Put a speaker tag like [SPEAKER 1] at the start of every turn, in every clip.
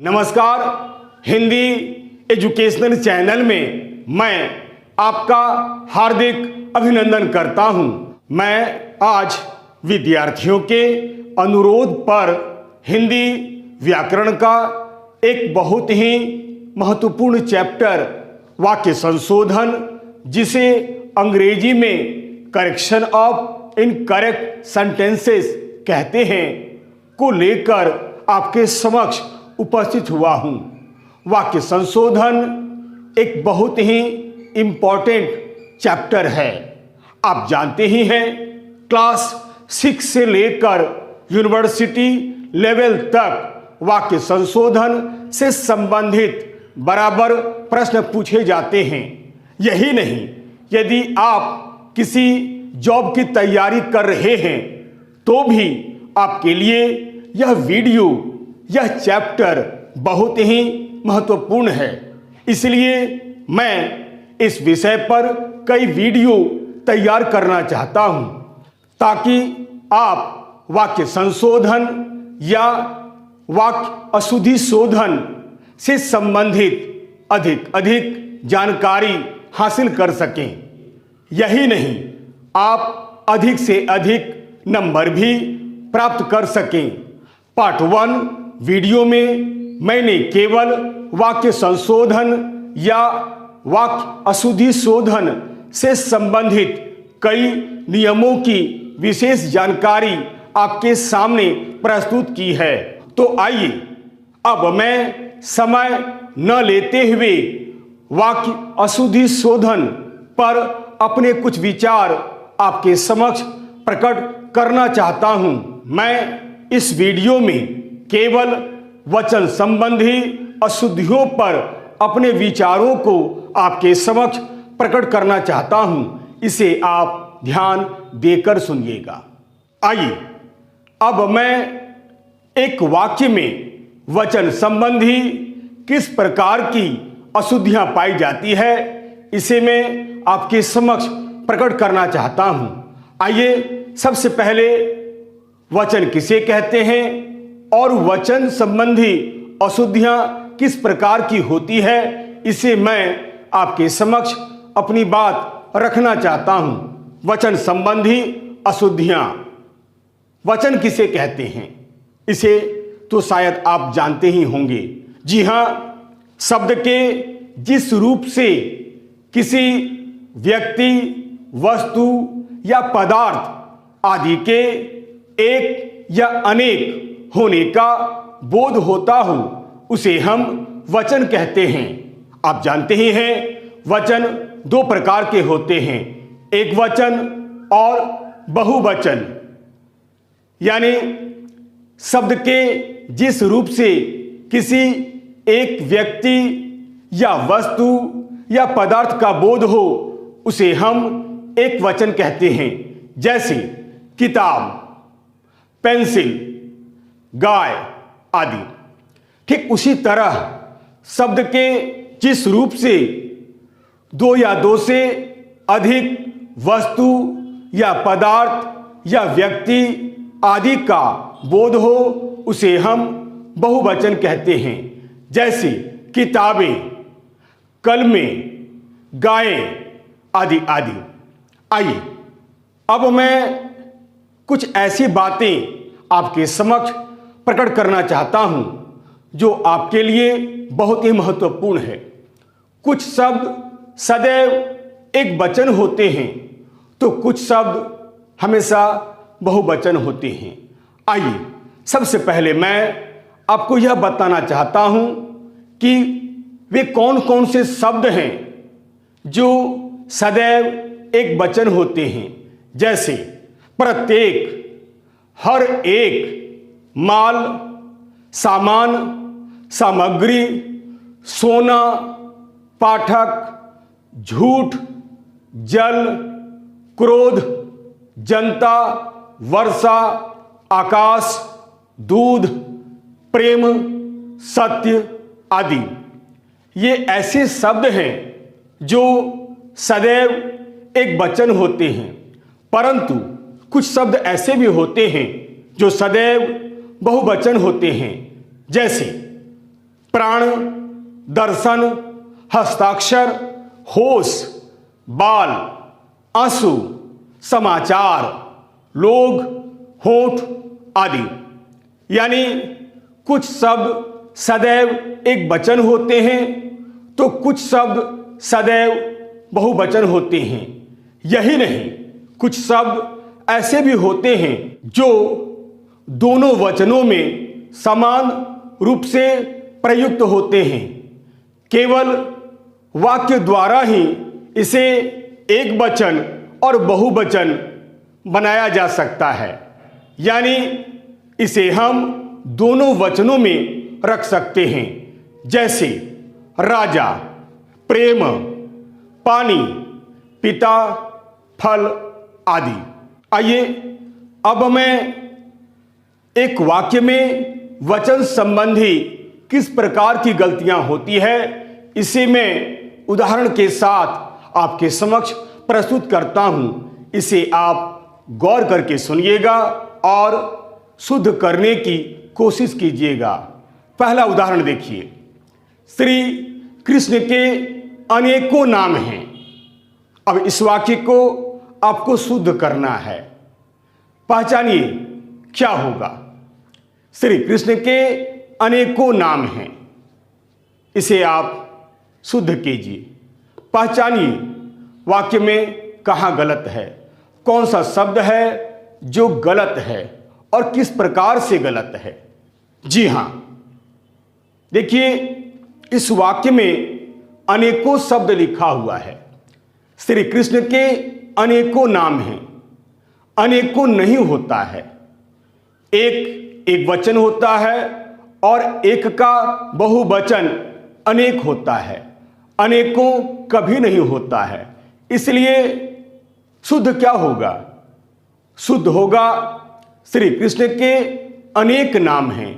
[SPEAKER 1] नमस्कार। Hindi educational channel में मैं आपका हार्दिक अभिनंदन करता हूं। मैं आज विद्यार्थियों के अनुरोध पर हिंदी व्याकरण का एक बहुत ही महत्वपूर्ण चैप्टर वाक्य संशोधन, जिसे अंग्रेजी में करेक्शन ऑफ इनकरेक्ट सेंटेंसेस कहते हैं, को लेकर आपके समक्ष उपस्थित हुआ हूं। वाक्य संशोधन एक बहुत ही इम्पॉर्टेंट चैप्टर है। आप जानते ही हैं, क्लास 6 से लेकर यूनिवर्सिटी लेवल तक वाक्य संशोधन से संबंधित बराबर प्रश्न पूछे जाते हैं। यही नहीं, यदि आप किसी जॉब की तैयारी कर रहे हैं तो भी आपके लिए यह वीडियो, यह चैप्टर बहुत ही महत्वपूर्ण है। इसलिए मैं इस विषय पर कई वीडियो तैयार करना चाहता हूं, ताकि आप वाक्य संशोधन या वाक्य अशुद्धि शोधन से संबंधित अधिक जानकारी हासिल कर सकें। यही नहीं, आप अधिक से अधिक नंबर भी प्राप्त कर सकें। पार्ट 1 वीडियो में मैंने केवल वाक्य संशोधन या वाक्य अशुद्धि शोधन से संबंधित कई नियमों की विशेष जानकारी आपके सामने प्रस्तुत की है। तो आइए अब मैं समय न लेते हुए वाक्य अशुद्धि शोधन पर अपने कुछ विचार आपके समक्ष प्रकट करना चाहता हूं। मैं इस वीडियो में केवल वचन संबंधी अशुद्धियों पर अपने विचारों को आपके समक्ष प्रकट करना चाहता हूं। इसे आप ध्यान देकर सुनिएगा। आइए अब मैं एक वाक्य में वचन संबंधी किस प्रकार की अशुद्धियां पाई जाती है, इसे मैं आपके समक्ष प्रकट करना चाहता हूं। आइए सबसे पहले वचन किसे कहते हैं और वचन संबंधी अशुद्धियां किस प्रकार की होती है, इसे मैं आपके समक्ष अपनी बात रखना चाहता हूं। वचन संबंधी अशुद्धियां, वचन किसे कहते हैं, इसे तो शायद आप जानते ही होंगे। जी हां, शब्द के जिस रूप से किसी व्यक्ति, वस्तु या पदार्थ आदि के एक या अनेक होने का बोध होता हो, उसे हम वचन कहते हैं। आप जानते ही हैं, वचन 2 प्रकार के होते हैं, एक वचन और बहुवचन। यानी शब्द के जिस रूप से किसी एक व्यक्ति या वस्तु या पदार्थ का बोध हो, उसे हम एक वचन कहते हैं। जैसे किताब, पेंसिल, गाय आदि। ठीक उसी तरह शब्द के जिस रूप से 2 या 2 से अधिक वस्तु या पदार्थ या व्यक्ति आदि का बोध हो, उसे हम बहुवचन कहते हैं। जैसे किताबें, कलमें, गायें आदि आदि। आइए अब मैं कुछ ऐसी बातें आपके समक्ष प्रकट करना चाहता हूं जो आपके लिए बहुत ही महत्वपूर्ण है। कुछ शब्द सदैव एक वचन होते हैं, तो कुछ शब्द हमेशा बहुवचन होते हैं। आइए सबसे पहले मैं आपको यह बताना चाहता हूं कि वे कौन कौन से शब्द हैं जो सदैव एक वचन होते हैं। जैसे प्रत्येक, हर एक, माल, सामान, सामग्री, सोना, पाठक, झूठ, जल, क्रोध, जनता, वर्षा, आकाश, दूध, प्रेम, सत्य आदि। ये ऐसे शब्द हैं जो सदैव एक वचन होते हैं, परंतु कुछ शब्द ऐसे भी होते हैं जो सदैव बहुवचन होते हैं। जैसे प्राण, दर्शन, हस्ताक्षर, होश, बाल, आंसू, समाचार, लोग, होठ आदि। यानी कुछ शब्द सदैव एक वचन होते हैं तो कुछ शब्द सदैव बहुवचन होते हैं। यही नहीं, कुछ शब्द ऐसे भी होते हैं जो दोनों वचनों में समान रूप से प्रयुक्त होते हैं। केवल वाक्य द्वारा ही इसे एक वचन और बहुवचन बनाया जा सकता है। यानी इसे हम दोनों वचनों में रख सकते हैं, जैसे राजा, प्रेम, पानी, पिता, फल आदि। आइए अब मैं एक वाक्य में वचन संबंधी किस प्रकार की गलतियां होती है इसे मैं उदाहरण के साथ आपके समक्ष प्रस्तुत करता हूं। इसे आप गौर करके सुनिएगा और शुद्ध करने की कोशिश कीजिएगा। पहला उदाहरण देखिए। श्री कृष्ण के अनेकों नाम हैं। अब इस वाक्य को आपको शुद्ध करना है। पहचानिए क्या होगा। श्री कृष्ण के अनेकों नाम हैं, इसे आप शुद्ध कीजिए। पहचानिए वाक्य में कहाँ गलत है, कौन सा शब्द है जो गलत है और किस प्रकार से गलत है। जी हां, देखिए इस वाक्य में अनेकों शब्द लिखा हुआ है। श्री कृष्ण के अनेकों नाम हैं। अनेकों नहीं होता है, एक वचन होता है और एक का बहुवचन अनेक होता है। अनेकों कभी नहीं होता है। इसलिए शुद्ध क्या होगा? शुद्ध होगा श्री कृष्ण के अनेक नाम हैं,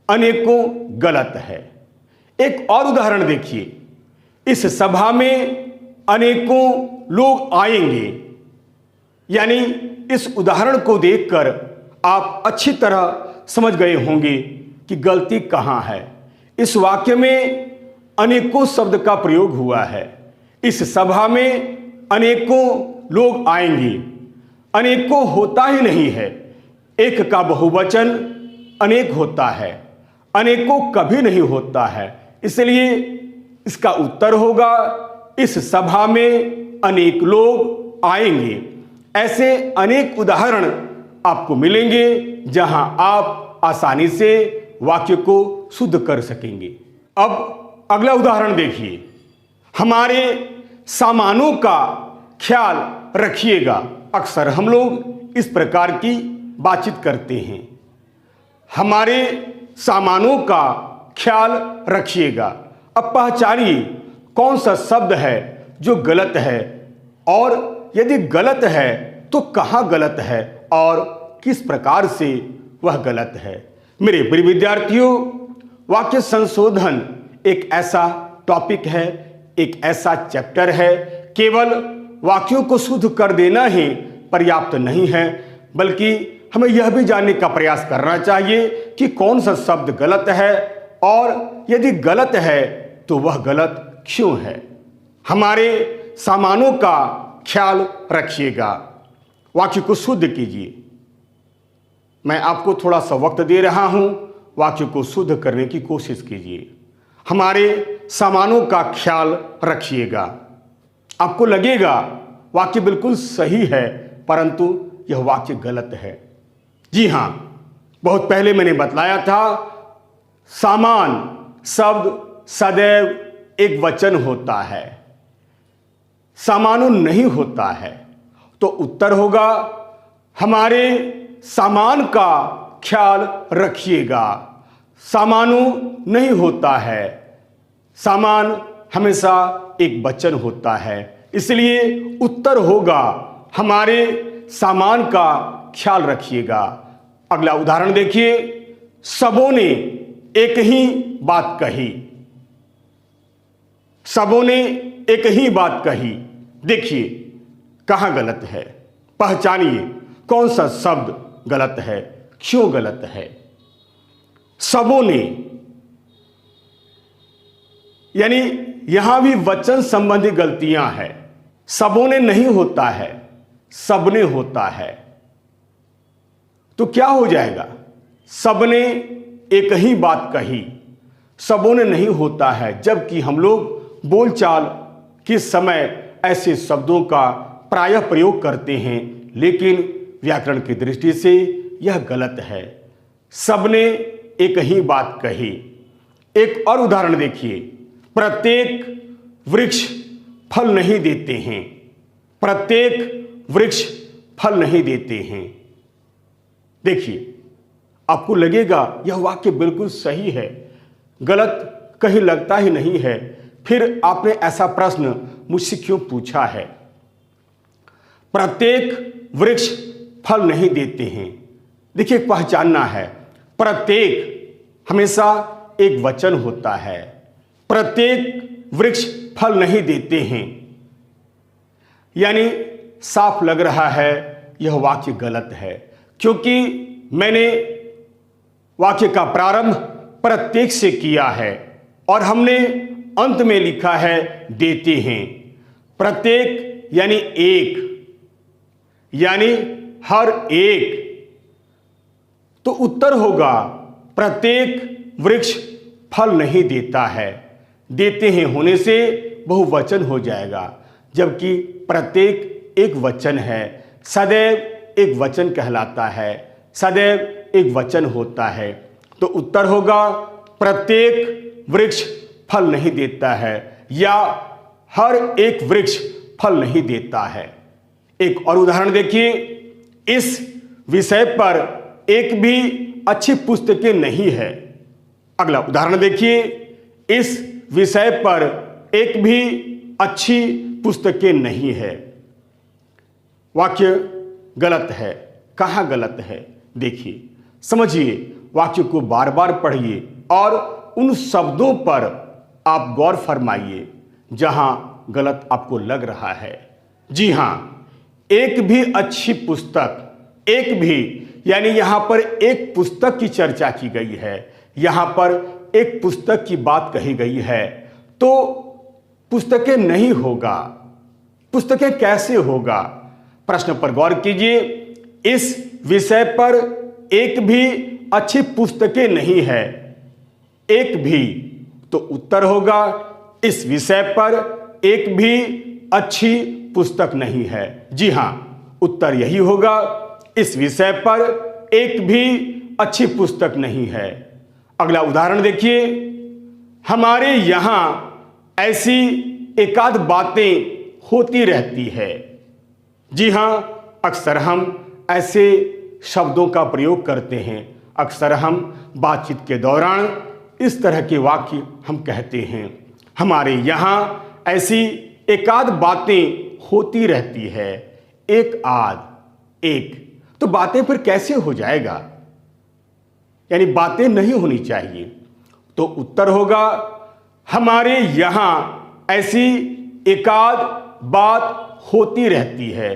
[SPEAKER 1] अनेकों गलत है। एक और उदाहरण देखिए। इस सभा में अनेकों लोग आएंगे। यानी इस उदाहरण को देखकर आप अच्छी तरह समझ गए होंगे कि गलती कहां है। इस वाक्य में अनेकों शब्द का प्रयोग हुआ है। इस सभा में अनेकों लोग आएंगे। अनेकों होता ही नहीं है, एक का बहुवचन अनेक होता है, अनेकों कभी नहीं होता है। इसलिए इसका उत्तर होगा इस सभा में अनेक लोग आएंगे। ऐसे अनेक उदाहरण आपको मिलेंगे जहां आप आसानी से वाक्य को शुद्ध कर सकेंगे। अब अगला उदाहरण देखिए। हमारे सामानों का ख्याल रखिएगा। अक्सर हम लोग इस प्रकार की बातचीत करते हैं। हमारे सामानों का ख्याल रखिएगा। अब पहचानिए कौन सा शब्द है जो गलत है और यदि गलत है तो कहाँ गलत है और किस प्रकार से वह गलत है। मेरे प्रिय विद्यार्थियों, वाक्य संशोधन एक ऐसा टॉपिक है, एक ऐसा चैप्टर है। केवल वाक्यों को शुद्ध कर देना ही पर्याप्त नहीं है, बल्कि हमें यह भी जानने का प्रयास करना चाहिए कि कौन सा शब्द गलत है और यदि गलत है तो वह गलत क्यों है। हमारे सामानों का ख्याल रखिएगा। वाक्य को शुद्ध कीजिए। मैं आपको थोड़ा सा वक्त दे रहा हूं, वाक्य को शुद्ध करने की कोशिश कीजिए। हमारे सामानों का ख्याल रखिएगा। आपको लगेगा वाक्य बिल्कुल सही है, परंतु यह वाक्य गलत है। जी हां, बहुत पहले मैंने बतलाया था, सामान शब्द सदैव एक वचन होता है, सामानों नहीं होता है। तो उत्तर होगा हमारे सामान का ख्याल रखिएगा। सामानों नहीं होता है, सामान हमेशा एक वचन होता है। इसलिए उत्तर होगा हमारे सामान का ख्याल रखिएगा। अगला उदाहरण देखिए। सबों ने एक ही बात कही। सबों ने एक ही बात कही। देखिए कहां गलत है, पहचानिए कौन सा शब्द गलत है, क्यों गलत है। सबों ने यानी यहां भी वचन संबंधी गलतियां हैं। सबों ने नहीं होता है, सबने होता है। तो क्या हो जाएगा? सबने एक ही बात कही, सबों ने नहीं होता है, जबकि हम लोग बोलचाल के समय ऐसे शब्दों का प्रायः प्रयोग करते हैं, लेकिन व्याकरण की दृष्टि से यह गलत है। सबने एक ही बात कही। एक और उदाहरण देखिए, प्रत्येक वृक्ष फल नहीं देते हैं। प्रत्येक वृक्ष फल नहीं देते हैं। देखिए, आपको लगेगा यह वाक्य बिल्कुल सही है, गलत कहीं लगता ही नहीं है। फिर आपने ऐसा प्रश्न मुझसे क्यों पूछा है? प्रत्येक वृक्ष फल नहीं देते हैं। देखिए, पहचानना है, प्रत्येक हमेशा एक वचन होता है। प्रत्येक वृक्ष फल नहीं देते हैं, यानी साफ लग रहा है यह वाक्य गलत है, क्योंकि मैंने वाक्य का प्रारंभ प्रत्येक से किया है और हमने अंत में लिखा है देते हैं। प्रत्येक यानी एक, यानी हर एक। तो उत्तर होगा प्रत्येक वृक्ष फल नहीं देता है। देते हैं होने से बहुवचन हो जाएगा, जबकि प्रत्येक एक वचन है। सदैव एक वचन कहलाता है, सदैव एक वचन होता है। तो उत्तर होगा प्रत्येक वृक्ष फल नहीं देता है, या हर एक वृक्ष फल नहीं देता है। एक और उदाहरण देखिए, इस विषय पर एक भी अच्छी पुस्तकें नहीं है। अगला उदाहरण देखिए, इस विषय पर एक भी अच्छी पुस्तकें नहीं है। वाक्य गलत है। कहाँ गलत है? देखिए, समझिए, वाक्य को बार बार पढ़िए और उन शब्दों पर आप गौर फरमाइए जहां गलत आपको लग रहा है। जी हां, एक भी अच्छी पुस्तक, एक भी, यानी यहां पर एक पुस्तक की चर्चा की गई है, यहां पर एक पुस्तक की बात कही गई है। तो पुस्तकें नहीं होगा, पुस्तकें कैसे होगा? प्रश्न पर गौर कीजिए। इस विषय पर एक भी अच्छी पुस्तकें नहीं है, एक भी। तो उत्तर होगा इस विषय पर एक भी अच्छी पुस्तक नहीं है। जी हां, उत्तर यही होगा, इस विषय पर एक भी अच्छी पुस्तक नहीं है। अगला उदाहरण देखिए, हमारे यहां ऐसी एकाध बातें होती रहती है। जी हां, अक्सर हम ऐसे शब्दों का प्रयोग करते हैं। अक्सर हम बातचीत के दौरान इस तरह के वाक्य हम कहते हैं, हमारे यहाँ ऐसी एकाध बातें होती रहती है। एक आध, एक, तो बातें फिर कैसे हो जाएगा? यानी बातें नहीं होनी चाहिए। तो उत्तर होगा हमारे यहाँ ऐसी एकाध बात होती रहती है।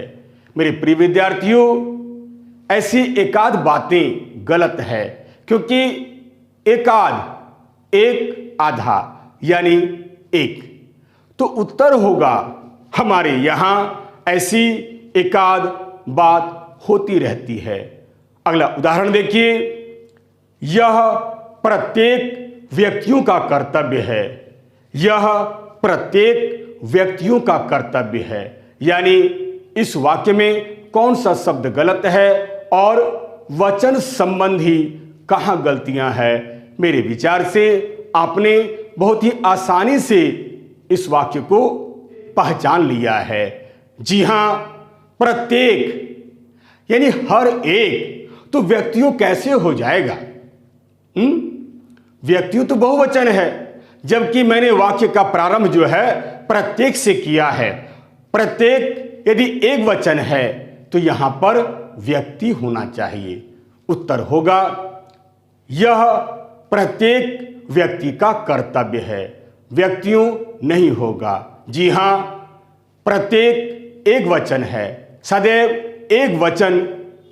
[SPEAKER 1] मेरे प्रिय विद्यार्थियों, ऐसी एकाध बातें गलत है, क्योंकि एकाध, एक, आधा, यानी एक। तो उत्तर होगा हमारे यहाँ ऐसी एकाध बात होती रहती है। अगला उदाहरण देखिए, यह प्रत्येक व्यक्तियों का कर्तव्य है। यह प्रत्येक व्यक्तियों का कर्तव्य है, यानी इस वाक्य में कौन सा शब्द गलत है और वचन संबंधी कहाँ गलतियां हैं? मेरे विचार से आपने बहुत ही आसानी से इस वाक्य को पहचान लिया है। जी हां, प्रत्येक यानी हर एक, तो व्यक्तियों कैसे हो जाएगा? व्यक्तियों तो बहुवचन है, जबकि मैंने वाक्य का प्रारंभ जो है प्रत्येक से किया है। प्रत्येक यदि एक वचन है तो यहां पर व्यक्ति होना चाहिए। उत्तर होगा यह प्रत्येक व्यक्ति का कर्तव्य है, व्यक्तियों नहीं होगा। जी हां, प्रत्येक एक वचन है, सदैव एक वचन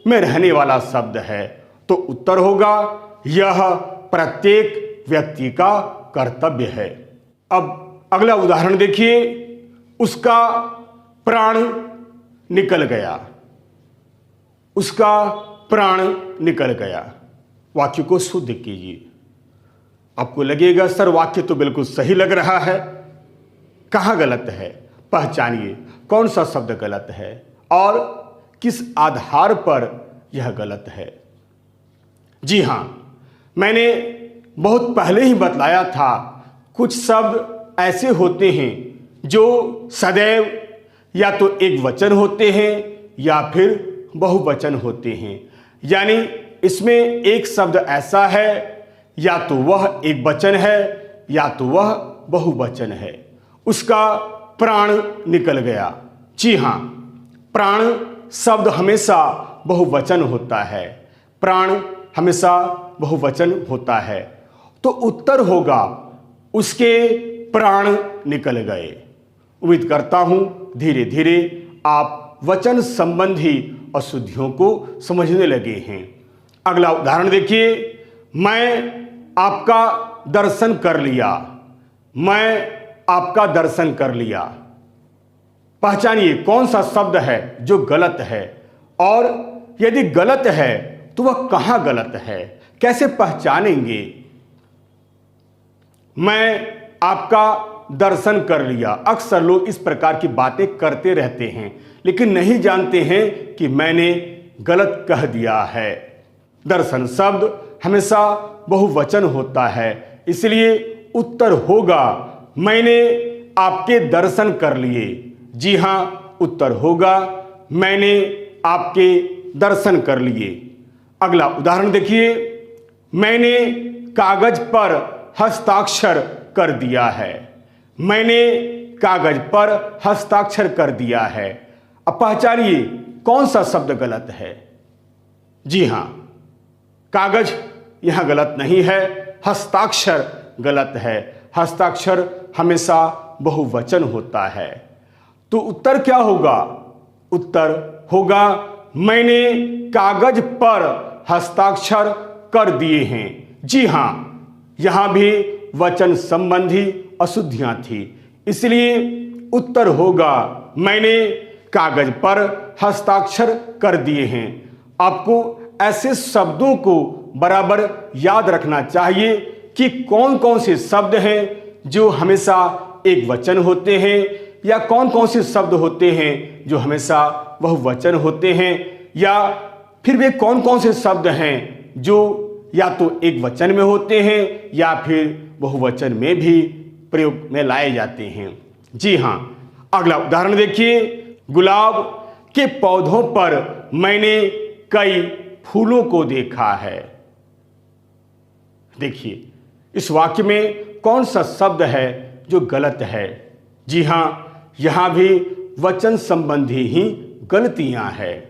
[SPEAKER 1] में रहने वाला शब्द है। तो उत्तर होगा यह प्रत्येक व्यक्ति का कर्तव्य है। अब अगला उदाहरण देखिए, उसका प्राण निकल गया। उसका प्राण निकल गया। वाक्य को शुद्ध कीजिए। आपको लगेगा सर वाक्य तो बिल्कुल सही लग रहा है, कहाँ गलत है? पहचानिए कौन सा शब्द गलत है और किस आधार पर यह गलत है। जी हाँ, मैंने बहुत पहले ही बतलाया था, कुछ शब्द ऐसे होते हैं जो सदैव या तो एक वचन होते हैं या फिर बहुवचन होते हैं। यानी इसमें एक शब्द ऐसा है या तो वह एक वचन है या तो वह बहुवचन है। उसका प्राण निकल गया। जी हाँ, प्राण शब्द हमेशा बहुवचन होता है। प्राण हमेशा बहुवचन होता है। तो उत्तर होगा उसके प्राण निकल गए। उम्मीद करता हूं धीरे धीरे आप वचन संबंधी अशुद्धियों को समझने लगे हैं। अगला उदाहरण देखिए, मैं आपका दर्शन कर लिया। मैं आपका दर्शन कर लिया। पहचानिए कौन सा शब्द है जो गलत है और यदि गलत है तो वह कहाँ गलत है, कैसे पहचानेंगे? मैं आपका दर्शन कर लिया। अक्सर लोग इस प्रकार की बातें करते रहते हैं लेकिन नहीं जानते हैं कि मैंने गलत कह दिया है। दर्शन शब्द हमेशा बहुवचन होता है, इसलिए उत्तर होगा मैंने आपके दर्शन कर लिए। जी हाँ, उत्तर होगा मैंने आपके दर्शन कर लिए। अगला उदाहरण देखिए, मैंने कागज पर हस्ताक्षर कर दिया है। मैंने कागज पर हस्ताक्षर कर दिया है। अब पहचानिए कौन सा शब्द गलत है। जी हाँ, कागज यहां गलत नहीं है, हस्ताक्षर गलत है। हस्ताक्षर हमेशा बहुवचन होता है। तो उत्तर क्या होगा? उत्तर होगा मैंने कागज पर हस्ताक्षर कर दिए हैं। जी हां, यहां भी वचन संबंधी अशुद्धियां थी, इसलिए उत्तर होगा मैंने कागज पर हस्ताक्षर कर दिए हैं। आपको ऐसे शब्दों को बराबर याद रखना चाहिए कि कौन कौन से शब्द हैं जो हमेशा एक वचन होते हैं या कौन कौन से शब्द होते हैं जो हमेशा बहुवचन होते हैं, या फिर वे कौन कौन से शब्द हैं जो या तो एक वचन में होते हैं या फिर बहुवचन में भी प्रयोग में लाए जाते हैं। जी हाँ, अगला उदाहरण देखिए, गुलाब के पौधों पर मैंने कई फूलों को देखा है। देखिए इस वाक्य में कौन सा शब्द है जो गलत है। जी हां, यहां भी वचन संबंधी ही गलतियां हैं।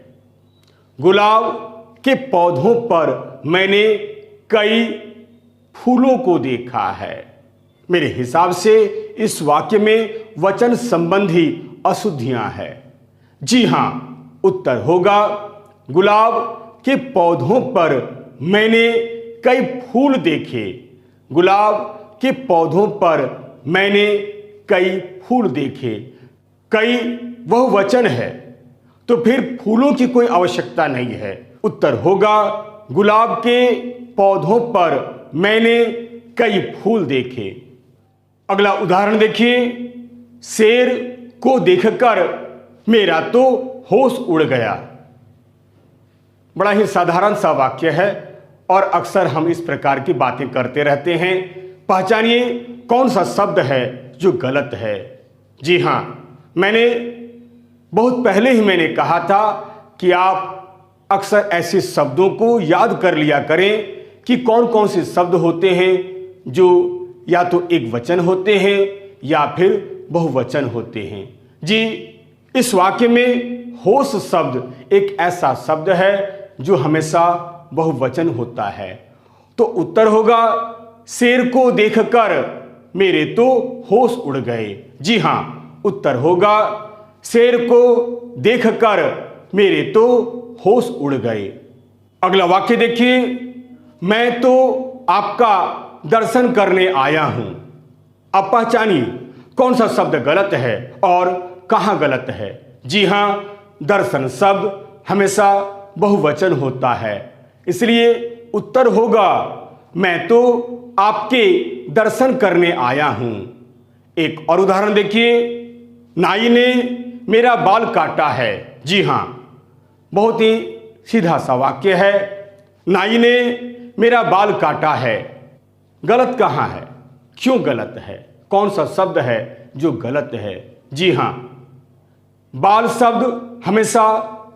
[SPEAKER 1] गुलाब के पौधों पर मैंने कई फूलों को देखा है। मेरे हिसाब से इस वाक्य में वचन संबंधी अशुद्धियां हैं। जी हां, उत्तर होगा गुलाब के पौधों पर मैंने कई फूल देखे। गुलाब के पौधों पर मैंने कई फूल देखे। कई बहुवचन है तो फिर फूलों की कोई आवश्यकता नहीं है। उत्तर होगा गुलाब के पौधों पर मैंने कई फूल देखे। अगला उदाहरण देखिए, शेर को देखकर मेरा तो होश उड़ गया। बड़ा ही साधारण सा वाक्य है और अक्सर हम इस प्रकार की बातें करते रहते हैं। पहचानिए कौन सा शब्द है जो गलत है। जी हाँ, मैंने बहुत पहले ही मैंने कहा था कि आप अक्सर ऐसे शब्दों को याद कर लिया करें कि कौन कौन से शब्द होते हैं जो या तो एक वचन होते हैं या फिर बहुवचन होते हैं। जी, इस वाक्य में होश शब्द एक ऐसा शब्द है जो हमेशा बहुवचन होता है। तो उत्तर होगा शेर को देखकर मेरे तो होश उड़ गए। जी हां, उत्तर होगा शेर को देखकर मेरे तो होश उड़ गए। अगला वाक्य देखिए, मैं तो आपका दर्शन करने आया हूं। आप पहचानिए कौन सा शब्द गलत है और कहाँ गलत है। जी हाँ, दर्शन शब्द हमेशा बहुवचन होता है, इसलिए उत्तर होगा मैं तो आपके दर्शन करने आया हूं। एक और उदाहरण देखिए, नाई ने मेरा बाल काटा है। जी हाँ, बहुत ही सीधा सा वाक्य है, नाई ने मेरा बाल काटा है। गलत कहाँ है, क्यों गलत है, कौन सा शब्द है जो गलत है। जी हाँ, बाल शब्द हमेशा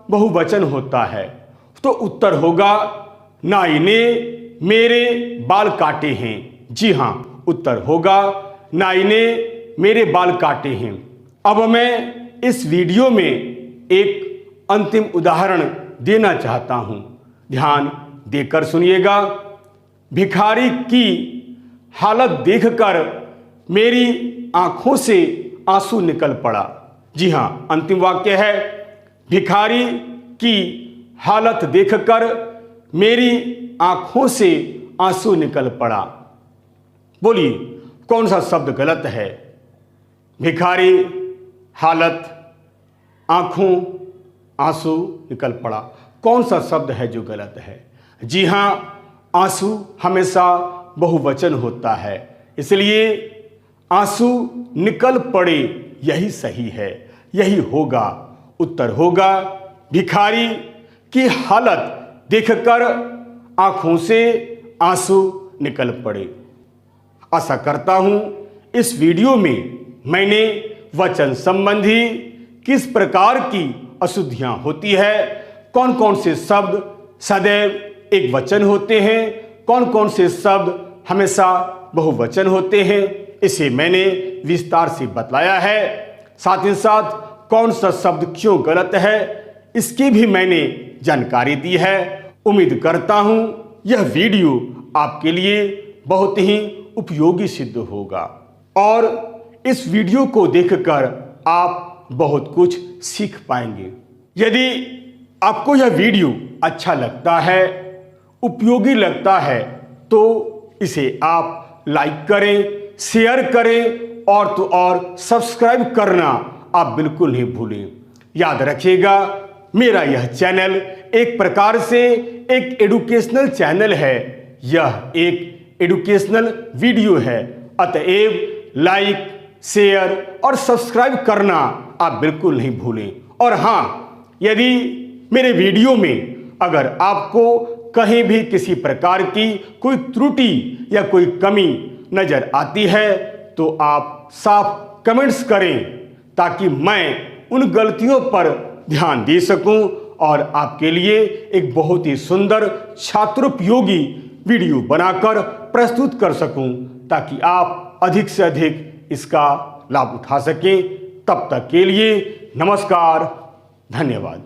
[SPEAKER 1] बहुवचन होता है, तो उत्तर होगा नाई ने मेरे बाल काटे हैं। जी हाँ, उत्तर होगा नाई ने मेरे बाल काटे हैं। अब मैं इस वीडियो में एक अंतिम उदाहरण देना चाहता हूं, ध्यान देकर सुनिएगा। भिखारी की हालत देखकर मेरी आंखों से आंसू निकल पड़ा। जी हाँ, अंतिम वाक्य है, भिखारी की हालत देखकर मेरी आंखों से आंसू निकल पड़ा। बोलिए कौन सा शब्द गलत है। भिखारी, हालत, आंखों, आंसू निकल पड़ा, कौन सा शब्द है जो गलत है। जी हाँ, आंसू हमेशा बहुवचन होता है, इसलिए आंसू निकल पड़े यही सही है, यही होगा। उत्तर होगा भिखारी की हालत देखकर आंखों से आंसू निकल पड़े। आशा करता हूं इस वीडियो में मैंने वचन संबंधी किस प्रकार की अशुद्धियां होती है, कौन कौन से शब्द सदैव एक वचन होते हैं, कौन कौन से शब्द हमेशा बहुवचन होते हैं, इसे मैंने विस्तार से बतलाया है। साथ ही साथ कौन सा शब्द क्यों गलत है, इसकी भी मैंने जानकारी दी है। उम्मीद करता हूं यह वीडियो आपके लिए बहुत ही उपयोगी सिद्ध होगा और इस वीडियो को देखकर आप बहुत कुछ सीख पाएंगे। यदि आपको यह वीडियो अच्छा लगता है, उपयोगी लगता है, तो इसे आप लाइक करें, शेयर करें और तो और सब्सक्राइब करना आप बिल्कुल नहीं भूलें। याद रखिएगा, मेरा यह चैनल एक प्रकार से एक एडुकेशनल चैनल है, यह एक एडुकेशनल वीडियो है, अतएव लाइक, शेयर और सब्सक्राइब करना आप बिल्कुल नहीं भूलें। और हाँ, यदि मेरे वीडियो में अगर आपको कहीं भी किसी प्रकार की कोई त्रुटि या कोई कमी नजर आती है तो आप साफ कमेंट्स करें, ताकि मैं उन गलतियों पर ध्यान दे सकूं और आपके लिए एक बहुत ही सुंदर छात्रोपयोगी वीडियो बनाकर प्रस्तुत कर सकूं, ताकि आप अधिक से अधिक इसका लाभ उठा सकें। तब तक के लिए नमस्कार, धन्यवाद।